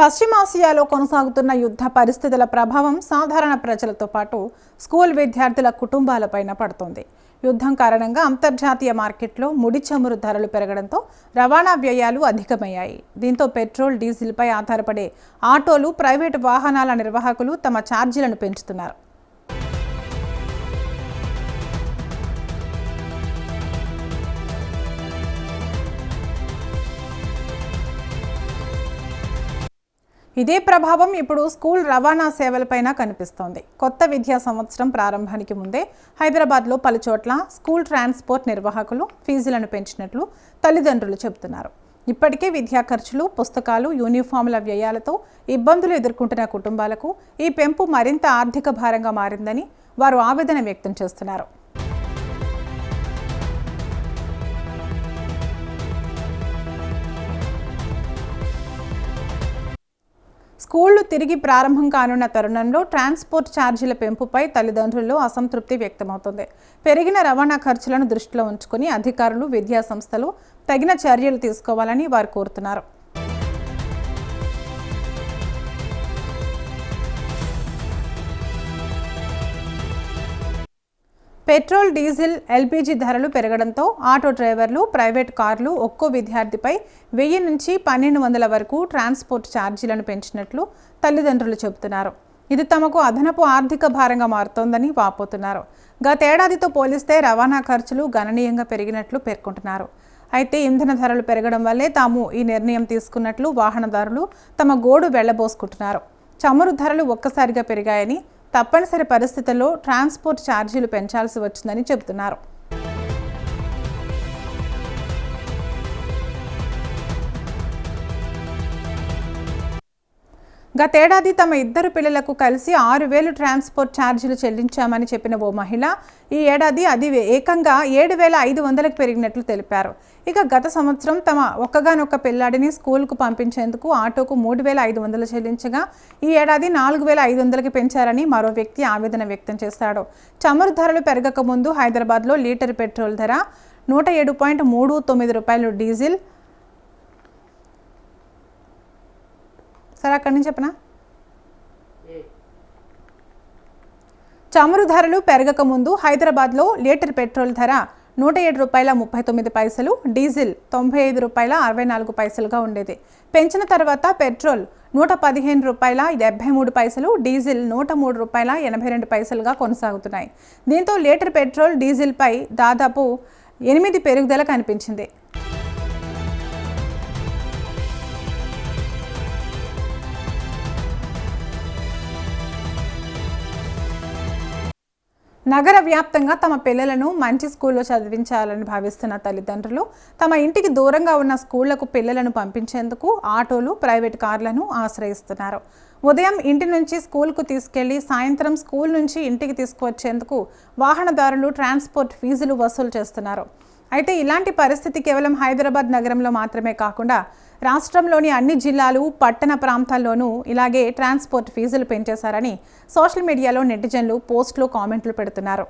పశ్చిమాసియాలో కొనసాగుతున్న యుద్ధ పరిస్థితుల ప్రభావం సాధారణ ప్రజలతో పాటు స్కూల్ విద్యార్థుల కుటుంబాలపైన పడుతోంది. యుద్ధం కారణంగా అంతర్జాతీయ మార్కెట్లో ముడి చమురు ధరలు పెరగడంతో రవాణా వ్యయాలు అధికమయ్యాయి. దీంతో పెట్రోల్, డీజిల్పై ఆధారపడే ఆటోలు, ప్రైవేటు వాహనాల నిర్వాహకులు తమ ఛార్జీలను పెంచుతున్నారు. ఇదే ప్రభావం ఇప్పుడు స్కూల్ రవాణా సేవలపైన కనిపిస్తోంది. కొత్త విద్యా సంవత్సరం ప్రారంభానికి ముందే హైదరాబాద్లో పలుచోట్ల స్కూల్ ట్రాన్స్పోర్ట్ నిర్వాహకులు ఫీజులను పెంచినట్లు తల్లిదండ్రులు చెబుతున్నారు. ఇప్పటికే విద్యా ఖర్చులు, పుస్తకాలు, యూనిఫామ్ల వ్యయాలతో ఇబ్బందులు ఎదుర్కొంటున్న కుటుంబాలకు ఈ పెంపు మరింత ఆర్థిక భారంగా మారిందని వారు ఆవేదన వ్యక్తం చేస్తున్నారు. స్కూళ్లు తిరిగి ప్రారంభం కానున్న తరుణంలో ట్రాన్స్పోర్ట్ ఛార్జీల పెంపుపై తల్లిదండ్రుల్లో అసంతృప్తి వ్యక్తమవుతోంది. పెరిగిన రవాణా ఖర్చులను దృష్టిలో ఉంచుకుని అధికారులు, విద్యా సంస్థలు తగిన చర్యలు తీసుకోవాలని వారు కోరుతున్నారు. పెట్రోల్, డీజిల్, ఎల్పీజీ ధరలు పెరగడంతో ఆటో డ్రైవర్లు, ప్రైవేట్ కార్లు ఒక్కో విద్యార్థిపై 1000 నుంచి 1200 వరకు ట్రాన్స్పోర్ట్ ఛార్జీలను పెంచినట్లు తల్లిదండ్రులు చెబుతున్నారు. ఇది తమకు అదనపు ఆర్థిక భారంగా మారుతోందని వాపోతున్నారు. గతేడాదితో పోలిస్తే రవాణా ఖర్చులు గణనీయంగా పెరిగినట్లు పేర్కొంటున్నారు. అయితే ఇంధన ధరలు పెరగడం వల్లే తాము ఈ నిర్ణయం తీసుకున్నట్లు వాహనదారులు తమ గోడు వెళ్లబోసుకుంటున్నారు. చమురు ధరలు ఒక్కసారిగా పెరిగాయని, తప్పనిసరి పరిస్థితుల్లో ట్రాన్స్పోర్ట్ ఛార్జీలు పెంచాల్సి వచ్చిందని చెబుతున్నారు. గతేడాది తమ ఇద్దరు పిల్లలకు కలిసి 6000 ట్రాన్స్పోర్ట్ ఛార్జీలు చెల్లించామని చెప్పిన ఓ మహిళ ఈ ఏడాది అది ఏకంగా 7500కు పెరిగినట్లు తెలిపారు. ఇక గత సంవత్సరం తమ ఒక్కగానొక్క పిల్లాడిని స్కూల్కు పంపించేందుకు ఆటోకు 3500 చెల్లించగా ఈ ఏడాది 4500కి పెంచారని మరో వ్యక్తి ఆవేదన వ్యక్తం చేశాడు. చమురు ధరలు పెరగక ముందు హైదరాబాద్లో లీటర్ పెట్రోల్ ధర 107.39 రూపాయలు, డీజిల్ సరే అక్కడి నుంచి చెప్పనా. చమురు ధరలు పెరగక ముందు హైదరాబాద్లో లీటర్ పెట్రోల్ ధర 107 రూపాయల 39 పైసలు, డీజిల్ 95 రూపాయల 64 పైసలుగా ఉండేది. పెంచిన తర్వాత పెట్రోల్ 115 రూపాయల 73 పైసలు, డీజిల్ 103 రూపాయల 82 పైసలుగా కొనసాగుతున్నాయి. దీంతో లీటర్ పెట్రోల్, డీజిల్పై దాదాపు 8 పెరుగుదల కనిపించింది. నగర వ్యాప్తంగా తమ పిల్లలను మంచి స్కూల్లో చదివించాలని భావిస్తున్న తల్లిదండ్రులు తమ ఇంటికి దూరంగా ఉన్న స్కూళ్లకు పిల్లలను పంపించేందుకు ఆటోలు, ప్రైవేట్ కార్లను ఆశ్రయిస్తున్నారు. ఉదయం ఇంటి నుంచి స్కూల్కు తీసుకెళ్లి సాయంత్రం స్కూల్ నుంచి ఇంటికి తీసుకువచ్చేందుకు వాహనదారులు ట్రాన్స్పోర్ట్ ఫీజులు వసూలు చేస్తున్నారు. అయితే ఇలాంటి పరిస్థితి కేవలం హైదరాబాద్ నగరంలో మాత్రమే కాకుండా రాష్ట్రంలోని అన్ని జిల్లాలు, పట్టణ ప్రాంతాల్లోనూ ఇలాగే ట్రాన్స్పోర్ట్ ఫీజులు పెంచేశారని సోషల్ మీడియాలో నెటిజన్లు పోస్టులు, కామెంట్లు పెడుతున్నారు.